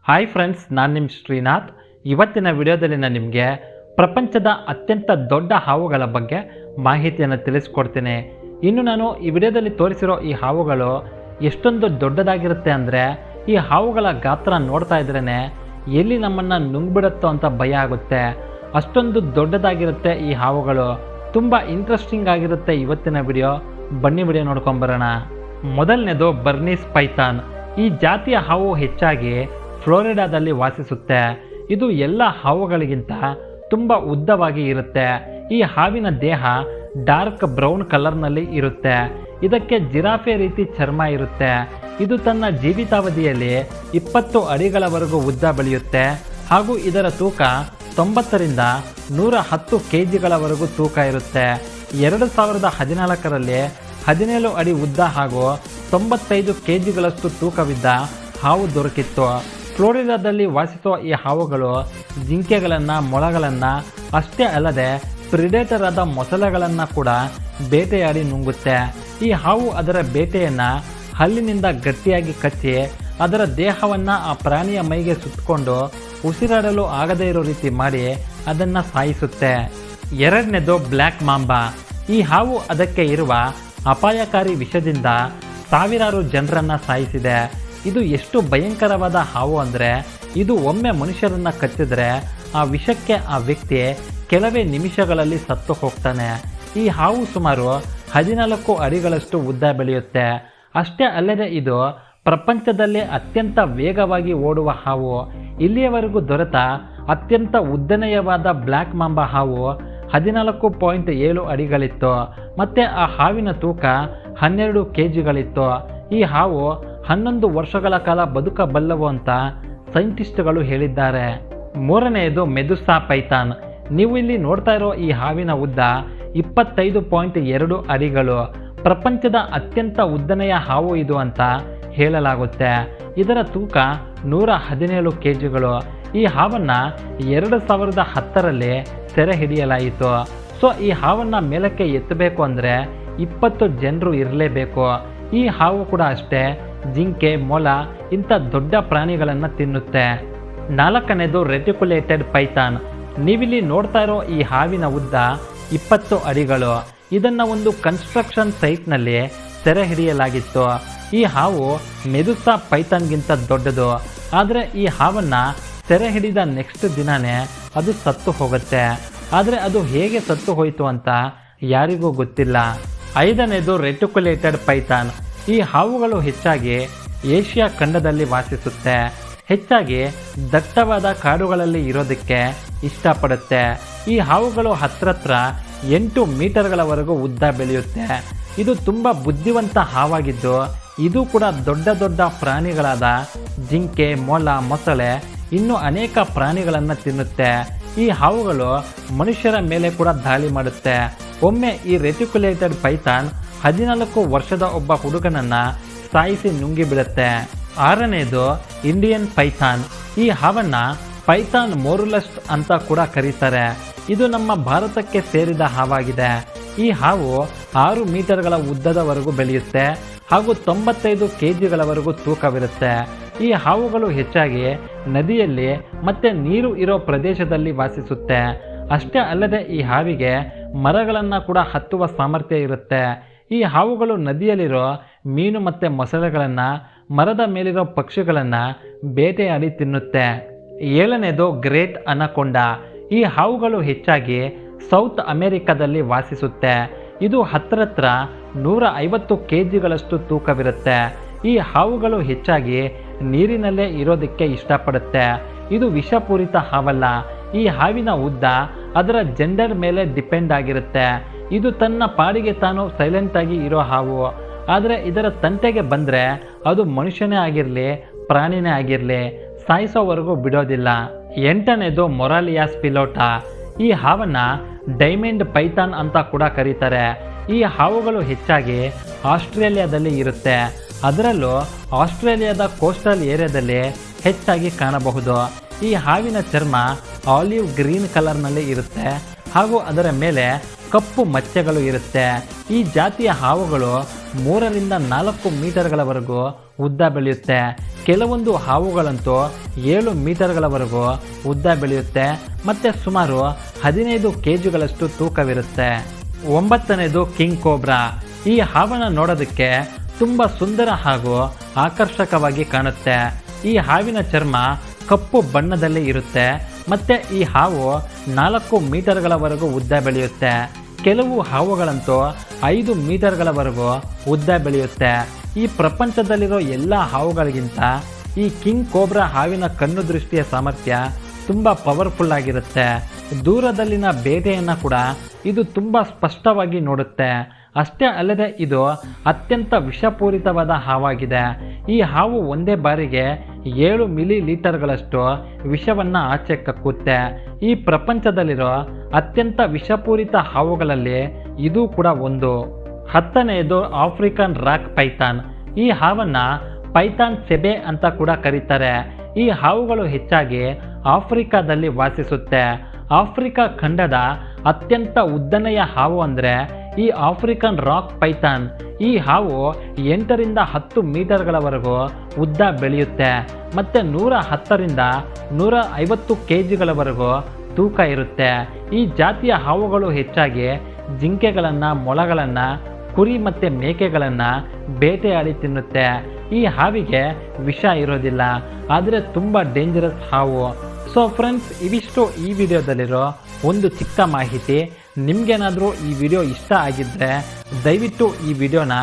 Hi friends, ನಾನು ನಿಮ್ಮ ಶ್ರೀನಾಥ್. ಇವತ್ತಿನ ವಿಡಿಯೋದಲ್ಲಿ ನಾನು ನಿಮಗೆ ಪ್ರಪಂಚದ ಅತ್ಯಂತ ದೊಡ್ಡ ಹಾವುಗಳ ಬಗ್ಗೆ ಮಾಹಿತಿಯನ್ನು ತಿಳಿಸ್ಕೊಡ್ತೀನಿ. ಇನ್ನು ನಾನು ಈ ವಿಡಿಯೋದಲ್ಲಿ ತೋರಿಸಿರೋ ಈ ಹಾವುಗಳು ಎಷ್ಟೊಂದು ದೊಡ್ಡದಾಗಿರುತ್ತೆ ಅಂದರೆ, ಈ ಹಾವುಗಳ ಗಾತ್ರ ನೋಡ್ತಾ ಇದ್ರೇ ಎಲ್ಲಿ ನಮ್ಮನ್ನು ನುಂಗ್ಬಿಡುತ್ತೋ ಅಂತ ಭಯ ಆಗುತ್ತೆ. ಅಷ್ಟೊಂದು ದೊಡ್ಡದಾಗಿರುತ್ತೆ ಈ ಹಾವುಗಳು. ತುಂಬ ಇಂಟ್ರೆಸ್ಟಿಂಗ್ ಆಗಿರುತ್ತೆ ಇವತ್ತಿನ ವಿಡಿಯೋ. ಬನ್ನಿ ವಿಡಿಯೋ ನೋಡ್ಕೊಂಬರೋಣ. ಮೊದಲನೇದು ಬರ್ನೀಸ್ ಪೈಥಾನ್. ಈ ಜಾತಿಯ ಹಾವು ಹೆಚ್ಚಾಗಿ ಫ್ಲೋರಿಡಾದಲ್ಲಿ ವಾಸಿಸುತ್ತೆ. ಇದು ಎಲ್ಲ ಹಾವುಗಳಿಗಿಂತ ತುಂಬ ಉದ್ದವಾಗಿ ಇರುತ್ತೆ. ಈ ಹಾವಿನ ದೇಹ ಡಾರ್ಕ್ ಬ್ರೌನ್ ಕಲರ್ನಲ್ಲಿ ಇರುತ್ತೆ. ಇದಕ್ಕೆ ಜಿರಾಫೆ ರೀತಿ ಚರ್ಮ ಇರುತ್ತೆ. ಇದು ತನ್ನ ಜೀವಿತಾವಧಿಯಲ್ಲಿ 20 ಅಡಿಗಳವರೆಗೂ ಉದ್ದ ಬೆಳೆಯುತ್ತೆ. ಹಾಗೂ ಇದರ ತೂಕ 90ರಿಂದ 110 kgಗಳವರೆಗೂ ತೂಕ ಇರುತ್ತೆ. 2014ರಲ್ಲಿ 17 ಅಡಿ ಉದ್ದ ಹಾಗೂ 95 kgಗಳಷ್ಟು ತೂಕವಿದ್ದ ಹಾವು ದೊರಕಿತ್ತು. ಫ್ಲೋರಿಡಾದಲ್ಲಿ ವಾಸಿಸುವ ಈ ಹಾವುಗಳು ಜಿಂಕೆಗಳನ್ನು, ಮೊಲಗಳನ್ನು ಅಷ್ಟೇ ಅಲ್ಲದೆ ಪ್ರಿಡೇಟರ್ ಆದ ಮೊಸಳೆಗಳನ್ನು ಕೂಡ ಬೇಟೆಯಾಡಿ ನುಂಗುತ್ತೆ. ಈ ಹಾವು ಅದರ ಬೇಟೆಯನ್ನು ಹಲ್ಲಿನಿಂದ ಗಟ್ಟಿಯಾಗಿ ಕಚ್ಚಿ ಅದರ ದೇಹವನ್ನು ಆ ಪ್ರಾಣಿಯ ಮೈಗೆ ಸುತ್ತಕೊಂಡು ಉಸಿರಾಡಲು ಆಗದೇ ಇರೋ ರೀತಿ ಮಾಡಿ ಅದನ್ನು ಸಾಯಿಸುತ್ತೆ. ಎರಡನೇದು ಬ್ಲ್ಯಾಕ್ ಮಾಂಬಾ. ಈ ಹಾವು ಅದಕ್ಕೆ ಇರುವ ಅಪಾಯಕಾರಿ ವಿಷದಿಂದ ಸಾವಿರಾರು ಜನರನ್ನು ಸಾಯಿಸಿದೆ. ಇದು ಎಷ್ಟು ಭಯಂಕರವಾದ ಹಾವು ಅಂದರೆ, ಇದು ಒಮ್ಮೆ ಮನುಷ್ಯರನ್ನು ಕಚ್ಚಿದ್ರೆ ಆ ವಿಷಕ್ಕೆ ಆ ವ್ಯಕ್ತಿ ಕೆಲವೇ ನಿಮಿಷಗಳಲ್ಲಿ ಸತ್ತು ಹೋಗ್ತಾನೆ. ಈ ಹಾವು ಸುಮಾರು 14 ಅಡಿಗಳಷ್ಟು ಉದ್ದ ಬೆಳೆಯುತ್ತೆ. ಅಷ್ಟೇ ಅಲ್ಲದೆ ಇದು ಪ್ರಪಂಚದಲ್ಲಿ ಅತ್ಯಂತ ವೇಗವಾಗಿ ಓಡುವ ಹಾವು. ಇಲ್ಲಿಯವರೆಗೂ ದೊರೆತ ಅತ್ಯಂತ ಉದ್ದನೆಯವಾದ ಬ್ಲ್ಯಾಕ್ ಮಾಂಬಾ ಹಾವು 14.7 ಅಡಿಗಳಿತ್ತು. ಮತ್ತು ಆ ಹಾವಿನ ತೂಕ 12 kgಗಳಿತ್ತು. ಈ ಹಾವು 11 ವರ್ಷಗಳ ಕಾಲ ಬದುಕಬಲ್ಲವು ಅಂತ ಸೈಂಟಿಸ್ಟ್ಗಳು ಹೇಳಿದ್ದಾರೆ. ಮೂರನೆಯದು ಮೆದುಸಾ ಪೈಥಾನ್. ನೀವು ಇಲ್ಲಿ ನೋಡ್ತಾ ಇರೋ ಈ ಹಾವಿನ ಉದ್ದ 25.2 ಅಡಿಗಳು. ಪ್ರಪಂಚದ ಅತ್ಯಂತ ಉದ್ದನೆಯ ಹಾವು ಇದು ಅಂತ ಹೇಳಲಾಗುತ್ತೆ. ಇದರ ತೂಕ 117 kgಗಳು. ಈ ಹಾವನ್ನು 2010ರಲ್ಲಿ ಸೆರೆ ಹಿಡಿಯಲಾಯಿತು. ಸೊ ಈ ಹಾವನ್ನು ಮೇಲಕ್ಕೆ ಎತ್ತಬೇಕು ಅಂದರೆ 20 ಜನರು ಇರಲೇಬೇಕು. ಈ ಹಾವು ಕೂಡ ಅಷ್ಟೇ ಜಿಂಕೆ, ಮೊಲ ಇಂಥ ದೊಡ್ಡ ಪ್ರಾಣಿಗಳನ್ನು ತಿನ್ನುತ್ತೆ. ನಾಲ್ಕನೇದು ರೆಟಿಕ್ಯುಲೇಟೆಡ್ ಪೈಥಾನ್. ನೀವಿಲ್ಲಿ ನೋಡ್ತಾ ಇರೋ ಈ ಹಾವಿನ ಉದ್ದ 20 ಅಡಿಗಳು. ಇದನ್ನು ಒಂದು ಕನ್ಸ್ಟ್ರಕ್ಷನ್ ಸೈಟ್ನಲ್ಲಿ ಸೆರೆ ಹಿಡಿಯಲಾಗಿತ್ತು. ಈ ಹಾವು ಮೆದುಸಾ ಪೈಥಾನ್ಗಿಂತ ದೊಡ್ಡದು. ಆದರೆ ಈ ಹಾವನ್ನು ಸೆರೆ ಹಿಡಿದ ನೆಕ್ಸ್ಟ್ ದಿನವೇ ಅದು ಸತ್ತು ಹೋಗುತ್ತೆ. ಆದರೆ ಅದು ಹೇಗೆ ಸತ್ತು ಹೋಯಿತು ಅಂತ ಯಾರಿಗೂ ಗೊತ್ತಿಲ್ಲ. ಐದನೇದು ರೆಟಿಕ್ಯುಲೇಟೆಡ್ ಪೈಥಾನ್. ಈ ಹಾವುಗಳು ಹೆಚ್ಚಾಗಿ ಏಷ್ಯಾ ಖಂಡದಲ್ಲಿ ವಾಸಿಸುತ್ತೆ. ಹೆಚ್ಚಾಗಿ ದಟ್ಟವಾದ ಕಾಡುಗಳಲ್ಲಿ ಇರೋದಕ್ಕೆ ಇಷ್ಟಪಡುತ್ತೆ. ಈ ಹಾವುಗಳು ಹತ್ರ 8 ಮೀಟರ್ಗಳವರೆಗೂ ಉದ್ದ ಬೆಳೆಯುತ್ತೆ. ಇದು ತುಂಬ ಬುದ್ಧಿವಂತ ಹಾವಾಗಿದ್ದು, ಇದು ಕೂಡ ದೊಡ್ಡ ದೊಡ್ಡ ಪ್ರಾಣಿಗಳಾದ ಜಿಂಕೆ, ಮೊಲ, ಮೊಸಳೆ ಇನ್ನೂ ಅನೇಕ ಪ್ರಾಣಿಗಳನ್ನು ತಿನ್ನುತ್ತೆ. ಈ ಹಾವುಗಳು ಮನುಷ್ಯರ ಮೇಲೆ ಕೂಡ ದಾಳಿ ಮಾಡುತ್ತೆ. ಒಮ್ಮೆ ಈ ರೆಟಿಕ್ಯುಲೇಟೆಡ್ ಪೈಥಾನ್ 14 ವರ್ಷದ ಒಬ್ಬ ಹುಡುಗನನ್ನು ಸಾಯಿಸಿ ನುಂಗಿಬಿಡುತ್ತೆ. ಆರನೇದು ಇಂಡಿಯನ್ ಪೈಥಾನ್. ಈ ಹಾವನ್ನು ಪೈಥಾನ್ ಮೊರುಲಸ್ಟ್ ಅಂತ ಕೂಡ ಕರೀತಾರೆ. ಇದು ನಮ್ಮ ಭಾರತಕ್ಕೆ ಸೇರಿದ ಹಾವಾಗಿದೆ. ಈ ಹಾವು 6 ಮೀಟರ್ಗಳ ಉದ್ದದವರೆಗೂ ಬೆಳೆಯುತ್ತೆ ಹಾಗೂ 95 kgಗಳವರೆಗೂ ತೂಕವಿರುತ್ತೆ. ಈ ಹಾವುಗಳು ಹೆಚ್ಚಾಗಿ ನದಿಯಲ್ಲಿ ಮತ್ತು ನೀರು ಇರೋ ಪ್ರದೇಶದಲ್ಲಿ ವಾಸಿಸುತ್ತೆ. ಅಷ್ಟೇ ಅಲ್ಲದೆ ಈ ಹಾವಿಗೆ ಮರಗಳನ್ನು ಕೂಡ ಹತ್ತುವ ಸಾಮರ್ಥ್ಯ ಇರುತ್ತೆ. ಈ ಹಾವುಗಳು ನದಿಯಲ್ಲಿರೋ ಮೀನು ಮತ್ತು ಮೊಸಳೆಗಳನ್ನು, ಮರದ ಮೇಲಿರೋ ಪಕ್ಷಿಗಳನ್ನು ಬೇಟೆಯಾಡಿ ತಿನ್ನುತ್ತೆ. ಏಳನೇದು ಗ್ರೇಟ್ ಅನಕೊಂಡ. ಈ ಹಾವುಗಳು ಹೆಚ್ಚಾಗಿ ಸೌತ್ ಅಮೆರಿಕದಲ್ಲಿ ವಾಸಿಸುತ್ತೆ. ಇದು ಹತ್ರ 150 kgಗಳಷ್ಟು ತೂಕವಿರುತ್ತೆ. ಈ ಹಾವುಗಳು ಹೆಚ್ಚಾಗಿ ನೀರಿನಲ್ಲೇ ಇರೋದಕ್ಕೆ ಇಷ್ಟಪಡುತ್ತೆ. ಇದು ವಿಷಪೂರಿತ ಹಾವಲ್ಲ. ಈ ಹಾವಿನ ಉದ್ದ ಅದರ ಜೆಂಡರ್ ಮೇಲೆ ಡಿಪೆಂಡ್ ಆಗಿರುತ್ತೆ. ಇದು ತನ್ನ ಪಾಡಿಗೆ ತಾನು ಸೈಲೆಂಟಾಗಿ ಇರೋ ಹಾವು. ಆದರೆ ಇದರ ತಂಟೆಗೆ ಬಂದರೆ ಅದು ಮನುಷ್ಯನೇ ಆಗಿರಲಿ, ಪ್ರಾಣಿನೇ ಆಗಿರಲಿ, ಸಾಯಿಸೋವರೆಗೂ ಬಿಡೋದಿಲ್ಲ. ಎಂಟನೇದು ಮೊರಾಲಿಯಾಸ್ ಪಿಲೋಟಾ. ಈ ಹಾವನ್ನು ಡೈಮಂಡ್ ಪೈಥಾನ್ ಅಂತ ಕೂಡ ಕರೀತಾರೆ. ಈ ಹಾವುಗಳು ಹೆಚ್ಚಾಗಿ ಆಸ್ಟ್ರೇಲಿಯಾದಲ್ಲಿ ಇರುತ್ತೆ. ಅದರಲ್ಲೂ ಆಸ್ಟ್ರೇಲಿಯಾದ ಕೋಸ್ಟಲ್ ಏರಿಯಾದಲ್ಲಿ ಹೆಚ್ಚಾಗಿ ಕಾಣಬಹುದು. ಈ ಹಾವಿನ ಚರ್ಮ ಆಲಿವ್ ಗ್ರೀನ್ ಕಲರ್ನಲ್ಲಿ ಇರುತ್ತೆ ಹಾಗೂ ಅದರ ಮೇಲೆ ಕಪ್ಪು ಮಚ್ಚೆಗಳು ಇರುತ್ತೆ. ಈ ಜಾತಿಯ ಹಾವುಗಳು 3ರಿಂದ 4 ಮೀಟರ್ಗಳವರೆಗೂ ಉದ್ದ ಬೆಳೆಯುತ್ತೆ. ಕೆಲವೊಂದು ಹಾವುಗಳಂತೂ 7 ಮೀಟರ್ಗಳವರೆಗೂ ಉದ್ದ ಬೆಳೆಯುತ್ತೆ ಮತ್ತು ಸುಮಾರು 15 kgಗಳಷ್ಟು ತೂಕವಿರುತ್ತೆ. 9ನೇದು ಕಿಂಗ್ ಕೋಬ್ರಾ. ಈ ಹಾವನ್ನು ನೋಡೋದಕ್ಕೆ ತುಂಬ ಸುಂದರ ಹಾಗೂ ಆಕರ್ಷಕವಾಗಿ ಕಾಣುತ್ತೆ. ಈ ಹಾವಿನ ಚರ್ಮ ಕಪ್ಪು ಬಣ್ಣದಲ್ಲಿ ಇರುತ್ತೆ ಮತ್ತು ಈ ಹಾವು 4 ಮೀಟರ್ಗಳವರೆಗೂ ಉದ್ದ ಬೆಳೆಯುತ್ತೆ. ಕೆಲವು ಹಾವುಗಳಂತೂ 5 ಮೀಟರ್ಗಳವರೆಗೂ ಉದ್ದ ಬೆಳೆಯುತ್ತೆ. ಈ ಪ್ರಪಂಚದಲ್ಲಿರೋ ಎಲ್ಲ ಹಾವುಗಳಿಗಿಂತ ಈ ಕಿಂಗ್ ಕೋಬ್ರಾ ಹಾವಿನ ಕಣ್ಣು ದೃಷ್ಟಿಯ ಸಾಮರ್ಥ್ಯ ತುಂಬ ಪವರ್ಫುಲ್ ಆಗಿರುತ್ತೆ. ದೂರದಲ್ಲಿನ ಬೇಟೆಯನ್ನು ಕೂಡ ಇದು ತುಂಬ ಸ್ಪಷ್ಟವಾಗಿ ನೋಡುತ್ತೆ. ಅಷ್ಟೇ ಅಲ್ಲದೆ ಇದು ಅತ್ಯಂತ ವಿಷಪೂರಿತವಾದ ಹಾವಾಗಿದೆ. ಈ ಹಾವು ಒಂದೇ ಬಾರಿಗೆ 7 ಮಿಲಿಲೀಟರ್ಗಳಷ್ಟು ವಿಷವನ್ನು ಆಚೆ ಕಕ್ಕುತ್ತೆ. ಈ ಪ್ರಪಂಚದಲ್ಲಿರೋ ಅತ್ಯಂತ ವಿಷಪೂರಿತ ಹಾವುಗಳಲ್ಲಿ ಇದು ಕೂಡ ಒಂದು. 10ನೇದು ಆಫ್ರಿಕನ್ ರಾಕ್ ಪೈಥಾನ್. ಈ ಹಾವನ್ನು ಪೈಥಾನ್ ಸೆಬೆ ಅಂತ ಕೂಡ ಕರೀತಾರೆ. ಈ ಹಾವುಗಳು ಹೆಚ್ಚಾಗಿ ಆಫ್ರಿಕಾದಲ್ಲಿ ವಾಸಿಸುತ್ತೆ. ಆಫ್ರಿಕಾ ಖಂಡದ ಅತ್ಯಂತ ಉದ್ದನೆಯ ಹಾವು ಅಂದರೆ ಈ ಆಫ್ರಿಕನ್ ರಾಕ್ ಪೈಥಾನ್. ಈ ಹಾವು 8 ರಿಂದ 10 ಮೀಟರ್ಗಳವರೆಗೂ ಉದ್ದ ಬೆಳೆಯುತ್ತೆ ಮತ್ತು 110 ರಿಂದ 150 kgಗಳವರೆಗೂ ತೂಕ ಇರುತ್ತೆ. ಈ ಜಾತಿಯ ಹಾವುಗಳು ಹೆಚ್ಚಾಗಿ ಜಿಂಕೆಗಳನ್ನು, ಮೊಲಗಳನ್ನು, ಕುರಿ ಮತ್ತು ಮೇಕೆಗಳನ್ನು ಬೇಟೆಯಾಡಿ ತಿನ್ನುತ್ತೆ. ಈ ಹಾವಿಗೆ ವಿಷ ಇರೋದಿಲ್ಲ, ಆದರೆ ತುಂಬ ಡೇಂಜರಸ್ ಹಾವು. ಸೊ ಫ್ರೆಂಡ್ಸ್, ಇವಿಷ್ಟು ಈ ವಿಡಿಯೋದಲ್ಲಿರೋ ಒಂದು ಚಿಕ್ಕ ಮಾಹಿತಿ. ನಿಮಗೇನಾದರೂ ಈ ವಿಡಿಯೋ ಇಷ್ಟ ಆಗಿದ್ದರೆ ದಯವಿಟ್ಟು ಈ ವಿಡಿಯೋನ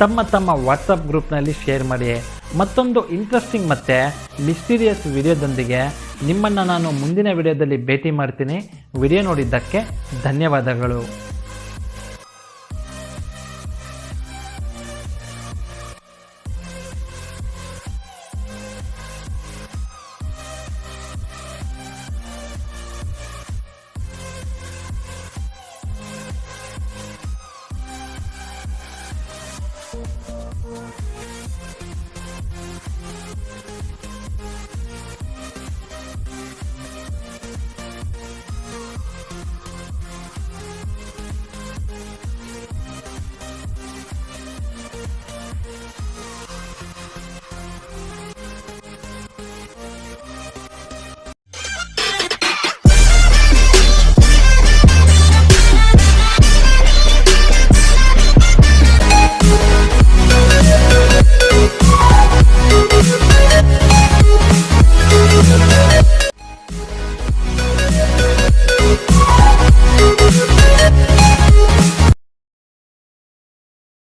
ತಮ್ಮ ವಾಟ್ಸಪ್ ಗ್ರೂಪ್ನಲ್ಲಿ ಶೇರ್ ಮಾಡಿ. ಮತ್ತೊಂದು ಇಂಟ್ರೆಸ್ಟಿಂಗ್ ಮತ್ತು ಮಿಸ್ಟೀರಿಯಸ್ ವಿಡಿಯೋದೊಂದಿಗೆ ನಿಮ್ಮನ್ನು ನಾನು ಮುಂದಿನ ವಿಡಿಯೋದಲ್ಲಿ ಭೇಟಿ ಮಾಡ್ತೀನಿ. ವಿಡಿಯೋ ನೋಡಿದ್ದಕ್ಕೆ ಧನ್ಯವಾದಗಳು.